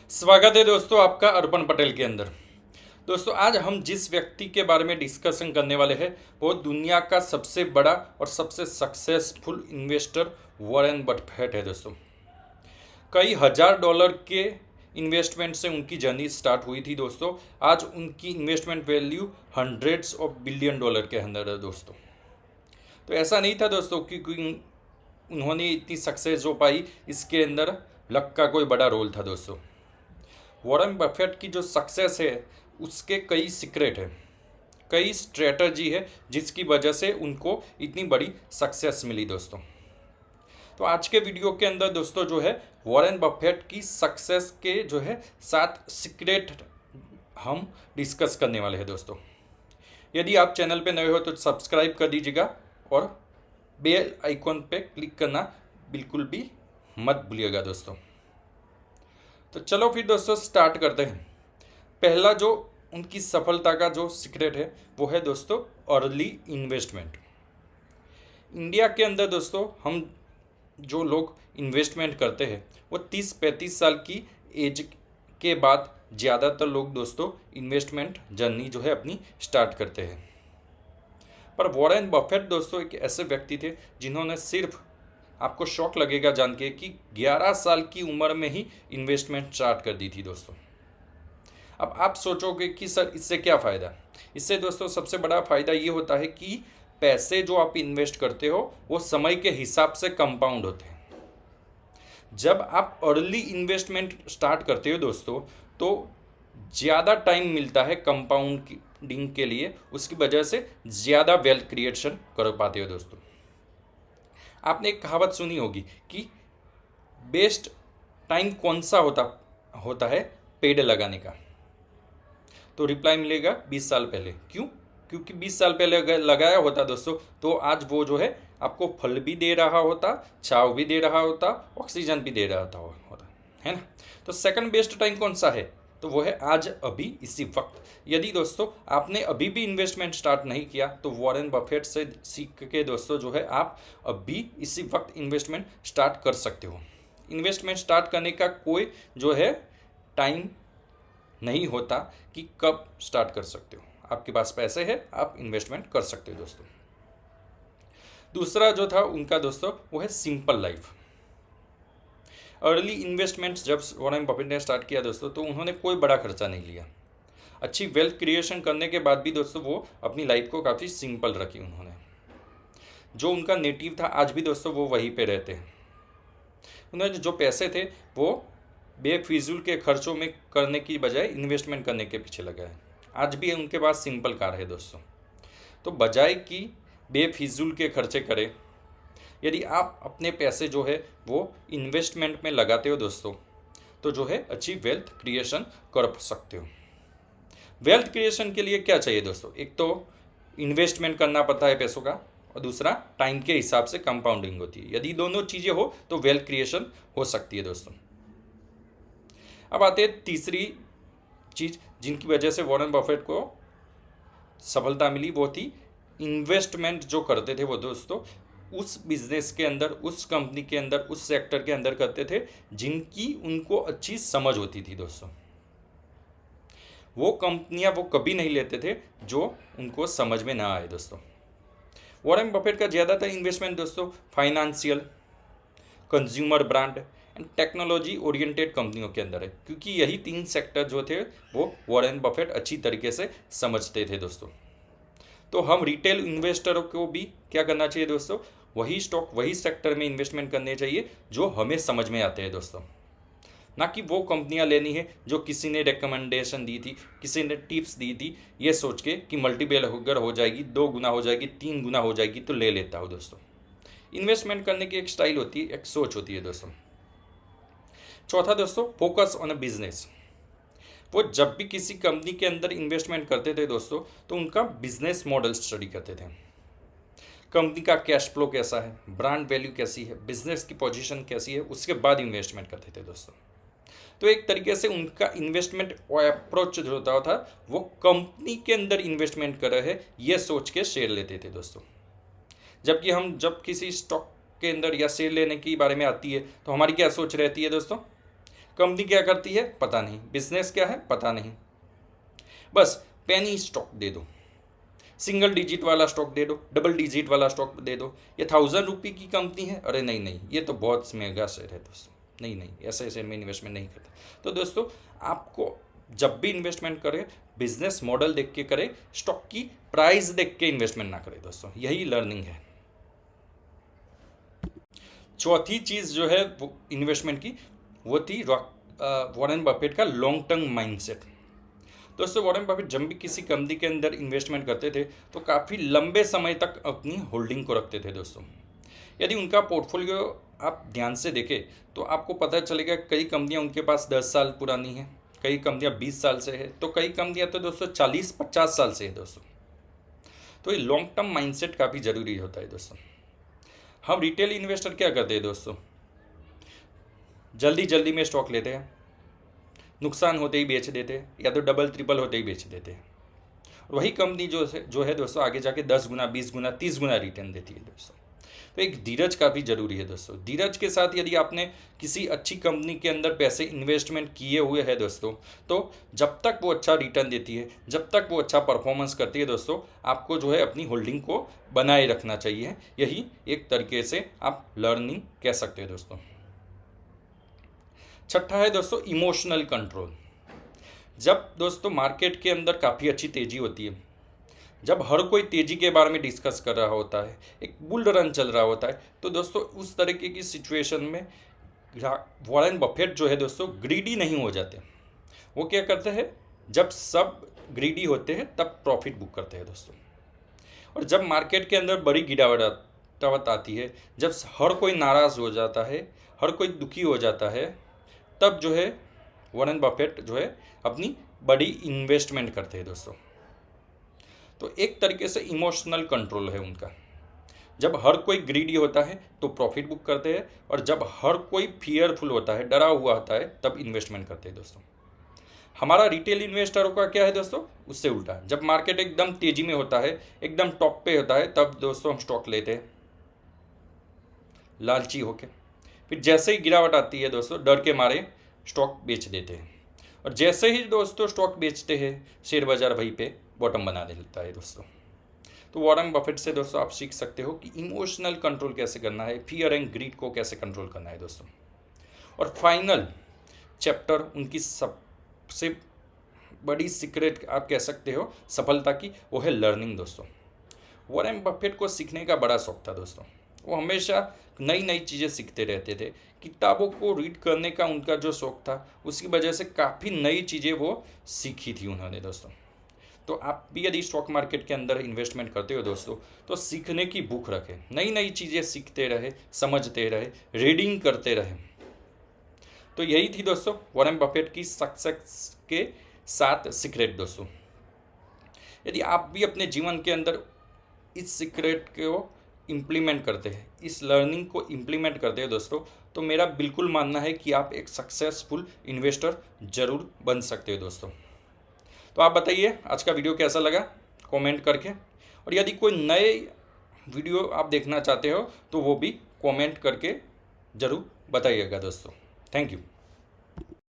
स्वागत है दोस्तों आपका अर्पण पटेल के अंदर। दोस्तों आज हम जिस व्यक्ति के बारे में डिस्कशन करने वाले हैं वो दुनिया का सबसे बड़ा और सबसे सक्सेसफुल इन्वेस्टर वॉरेन बफेट है दोस्तों। कई हजार डॉलर के इन्वेस्टमेंट से उनकी जर्नी स्टार्ट हुई थी दोस्तों। आज उनकी investment value hundreds of billion dollar के अंदर है दोस्तों। तो ऐसा नहीं था दोस्तों कि उन्होंने इतनी सक्सेस हो पाई, इसके अंदर लक का कोई बड़ा रोल था दोस्तों। वॉरेन बफेट की जो सक्सेस है उसके कई सीक्रेट है, कई स्ट्रेटजी है जिसकी वजह से उनको इतनी बड़ी सक्सेस मिली दोस्तों। तो आज के वीडियो के अंदर दोस्तों जो है वॉरेन बफेट की सक्सेस के जो है 7 सीक्रेट हम डिस्कस करने वाले हैं दोस्तों। यदि आप चैनल पे नए हो तो सब्सक्राइब कर दीजिएगा और बेल आइकॉन पे क्लिक करना बिल्कुल भी मत भूलिएगा दोस्तों। तो चलो फिर दोस्तों स्टार्ट करते हैं। पहला जो उनकी सफलता का जो सीक्रेट है वो है दोस्तों अर्ली इन्वेस्टमेंट। इंडिया के अंदर दोस्तों हम जो लोग इन्वेस्टमेंट करते हैं वो 30-35 साल की एज के बाद ज़्यादातर लोग दोस्तों इन्वेस्टमेंट जर्नी जो है अपनी स्टार्ट करते हैं। पर वॉरेन बफेट दोस्तों एक ऐसे व्यक्ति थे जिन्होंने सिर्फ, आपको शौक लगेगा जान के, कि 11 साल की उम्र में ही इन्वेस्टमेंट स्टार्ट कर दी थी दोस्तों। अब आप सोचोगे कि सर इससे क्या फ़ायदा। इससे दोस्तों सबसे बड़ा फ़ायदा ये होता है कि पैसे जो आप इन्वेस्ट करते हो वो समय के हिसाब से कंपाउंड होते हैं। जब आप अर्ली इन्वेस्टमेंट स्टार्ट करते हो दोस्तों तो ज़्यादा टाइम मिलता है कंपाउंडिंग के लिए, उसकी वजह से ज़्यादा वेल्थ क्रिएशन कर पाते हो दोस्तों। आपने एक कहावत सुनी होगी कि बेस्ट टाइम कौन सा होता है पेड़ लगाने का। तो रिप्लाई मिलेगा 20 साल पहले। क्यों? क्योंकि 20 साल पहले लगाया होता दोस्तों तो आज वो जो है आपको फल भी दे रहा होता, छाव भी दे रहा होता, ऑक्सीजन भी दे रहा होता है ना। तो सेकंड बेस्ट टाइम कौन सा है? तो वो है आज, अभी, इसी वक्त। यदि दोस्तों आपने अभी भी इन्वेस्टमेंट स्टार्ट नहीं किया तो वॉरेन बफेट से सीख के दोस्तों जो है आप अभी इसी वक्त इन्वेस्टमेंट स्टार्ट कर सकते हो। इन्वेस्टमेंट स्टार्ट करने का कोई जो है टाइम नहीं होता कि कब स्टार्ट कर सकते हो। आपके पास पैसे है, आप इन्वेस्टमेंट कर सकते हो दोस्तों। दूसरा जो था उनका दोस्तों वो है सिंपल लाइफ। अर्ली इन्वेस्टमेंट्स जब वॉरेन बफेट ने स्टार्ट किया दोस्तों तो उन्होंने कोई बड़ा खर्चा नहीं लिया। अच्छी वेल्थ क्रिएशन करने के बाद भी दोस्तों वो अपनी लाइफ को काफ़ी सिंपल रखी उन्होंने। जो उनका नेटिव था आज भी दोस्तों वो वहीं पे रहते हैं। उन्होंने जो पैसे थे वो बेफिजूल के खर्चों में करने की बजाय इन्वेस्टमेंट करने के पीछे लगा है। आज भी उनके पास सिंपल कार है दोस्तों। तो बजाय कि बेफिजूल के खर्चे करें, यदि आप अपने पैसे जो है वो इन्वेस्टमेंट में लगाते हो दोस्तों तो जो है अच्छी वेल्थ क्रिएशन कर सकते हो। वेल्थ क्रिएशन के लिए क्या चाहिए दोस्तों? एक तो इन्वेस्टमेंट करना पड़ता है पैसों का, और दूसरा टाइम के हिसाब से कंपाउंडिंग होती है। यदि दोनों चीज़ें हो तो वेल्थ क्रिएशन हो सकती है दोस्तों। अब आते हैं तीसरी चीज़ जिनकी वजह से वॉरेन बफेट को सफलता मिली, वो थी इन्वेस्टमेंट जो करते थे वो दोस्तों उस बिजनेस के अंदर, उस कंपनी के अंदर, उस सेक्टर के अंदर करते थे जिनकी उनको अच्छी समझ होती थी दोस्तों। वो कंपनियां वो कभी नहीं लेते थे जो उनको समझ में ना आए दोस्तों। वॉरेन बफेट का ज़्यादातर इन्वेस्टमेंट दोस्तों financial, consumer brand and technology oriented कंपनियों के अंदर है, क्योंकि यही 3 सेक्टर जो थे वो वॉरेन बफेट अच्छी तरीके से समझते थे दोस्तों। तो हम रिटेल इन्वेस्टरों को भी क्या करना चाहिए दोस्तों? वही स्टॉक, वही सेक्टर में इन्वेस्टमेंट करने चाहिए जो हमें समझ में आते हैं दोस्तों। ना कि वो कंपनियां लेनी है जो किसी ने रिकमेंडेशन दी थी, किसी ने टिप्स दी थी, ये सोच के कि मल्टीपल हो जाएगी, 2 गुना हो जाएगी, 3 गुना हो जाएगी तो ले लेता हूँ दोस्तों। इन्वेस्टमेंट करने की एक स्टाइल होती है, एक सोच होती है दोस्तों। चौथा दोस्तों फोकस ऑन अ बिजनेस। वो जब भी किसी कंपनी के अंदर इन्वेस्टमेंट करते थे दोस्तों तो उनका बिजनेस मॉडल स्टडी करते थे। कंपनी का कैश फ्लो कैसा है, ब्रांड वैल्यू कैसी है, बिजनेस की पोजीशन कैसी है, उसके बाद इन्वेस्टमेंट करते थे दोस्तों। तो एक तरीके से उनका इन्वेस्टमेंट अप्रोच जो होता था वो कंपनी के अंदर इन्वेस्टमेंट कर रहे हैं ये सोच के शेयर लेते थे दोस्तों। जबकि हम जब किसी स्टॉक के अंदर या शेयर लेने की बारे में आती है तो हमारी क्या सोच रहती है दोस्तों? कंपनी क्या करती है पता नहीं, बिजनेस क्या है पता नहीं, बस पेनी स्टॉक दे दो, सिंगल डिजिट वाला स्टॉक दे दो, डबल डिजिट वाला स्टॉक दे दो, ये 1000 रुपये की कंपनी है, अरे नहीं नहीं ये तो बहुत महंगा शेयर है दोस्तों, नहीं नहीं ऐसे शेयर में इन्वेस्टमेंट नहीं करता। तो दोस्तों आपको जब भी इन्वेस्टमेंट करें बिजनेस मॉडल देख के करें, स्टॉक की प्राइस देख के इन्वेस्टमेंट ना करें दोस्तों, यही लर्निंग है। चौथी चीज़ जो है वो इन्वेस्टमेंट की, वो थी वॉरेन बफेट का लॉन्ग टर्म माइंडसेट। दोस्तों वॉरेन बफेट जब भी किसी कंपनी के अंदर इन्वेस्टमेंट करते थे तो काफ़ी लंबे समय तक अपनी होल्डिंग को रखते थे दोस्तों। यदि उनका पोर्टफोलियो आप ध्यान से देखें तो आपको पता चलेगा कई कंपनियां उनके पास 10 साल पुरानी हैं, कई कंपनियां 20 साल से है, तो कई कंपनियां तो दोस्तों 40-50 साल से है दोस्तों। तो ये लॉन्ग टर्म माइंडसेट काफ़ी ज़रूरी होता है दोस्तों। हम रिटेल इन्वेस्टर क्या करते हैं दोस्तों, जल्दी जल्दी में स्टॉक लेते हैं, नुकसान होते ही बेच देते हैं या तो डबल ट्रिपल होते ही बेच देते हैं। वही कंपनी जो है दोस्तों आगे जाके 10 गुना 20 गुना 30 गुना रिटर्न देती है दोस्तों। तो एक धीरज काफ़ी ज़रूरी है दोस्तों। धीरज के साथ यदि आपने किसी अच्छी कंपनी के अंदर पैसे इन्वेस्टमेंट किए हुए हैं दोस्तों, तो जब तक वो अच्छा रिटर्न देती है, जब तक वो अच्छा परफॉर्मेंस करती है दोस्तों, आपको जो है अपनी होल्डिंग को बनाए रखना चाहिए। यही एक तरीके से आप लर्निंग कह सकते हैं दोस्तों। छठा है दोस्तों इमोशनल कंट्रोल। जब दोस्तों मार्केट के अंदर काफ़ी अच्छी तेज़ी होती है, जब हर कोई तेज़ी के बारे में डिस्कस कर रहा होता है, एक बुल रन चल रहा होता है, तो दोस्तों उस तरीके की सिचुएशन में वॉरेन बफेट जो है दोस्तों ग्रीडी नहीं हो जाते। वो क्या करते हैं, जब सब ग्रीडी होते हैं तब प्रॉफिट बुक करते हैं दोस्तों। और जब मार्केट के अंदर बड़ी गिरावट आती है, जब हर कोई नाराज़ हो जाता है, हर कोई दुखी हो जाता है, तब जो है वॉरेन बफेट जो है अपनी बड़ी इन्वेस्टमेंट करते हैं दोस्तों। तो एक तरीके से इमोशनल कंट्रोल है उनका। जब हर कोई ग्रीडी होता है तो प्रॉफिट बुक करते हैं, और जब हर कोई फियरफुल होता है, डरा हुआ होता है, तब इन्वेस्टमेंट करते हैं दोस्तों। हमारा रिटेल इन्वेस्टरों का क्या है दोस्तों, उससे उल्टा। जब मार्केट एकदम तेज़ी में होता है, एकदम टॉप पे होता है, तब दोस्तों हम स्टॉक लेते हैं लालची होके। फिर जैसे ही गिरावट आती है दोस्तों, डर के मारे स्टॉक बेच देते हैं, और जैसे ही दोस्तों स्टॉक बेचते हैं शेयर बाजार वहीं पे बॉटम बना देता है दोस्तों। तो वॉरेन बफेट से दोस्तों आप सीख सकते हो कि इमोशनल कंट्रोल कैसे करना है, फियर एंड ग्रीड को कैसे कंट्रोल करना है दोस्तों। और फाइनल चैप्टर उनकी सबसे बड़ी सीक्रेट आप कह सकते हो सफलता की, वो है लर्निंग दोस्तों। वॉरेन बफेट को सीखने का बड़ा शौक था दोस्तों। वो हमेशा नई नई चीज़ें सीखते रहते थे। किताबों को रीड करने का उनका जो शौक था, उसकी वजह से काफ़ी नई चीज़ें वो सीखी थी उन्होंने दोस्तों। तो आप भी यदि स्टॉक मार्केट के अंदर इन्वेस्टमेंट करते हो दोस्तों, तो सीखने की भूख रखें, नई नई चीज़ें सीखते रहे, समझते रहे, रीडिंग करते रहे। तो यही थी दोस्तों वॉरेन बफेट की सक्सेस के 7 सीक्रेट दोस्तों। यदि आप भी अपने जीवन के अंदर इस सीक्रेट को इम्प्लीमेंट करते हैं, इस लर्निंग को इम्प्लीमेंट करते हैं दोस्तों, तो मेरा बिल्कुल मानना है कि आप एक सक्सेसफुल इन्वेस्टर ज़रूर बन सकते हो दोस्तों। तो आप बताइए आज का वीडियो कैसा लगा कमेंट करके, और यदि कोई नए वीडियो आप देखना चाहते हो तो वो भी कमेंट करके ज़रूर बताइएगा दोस्तों। Thank you.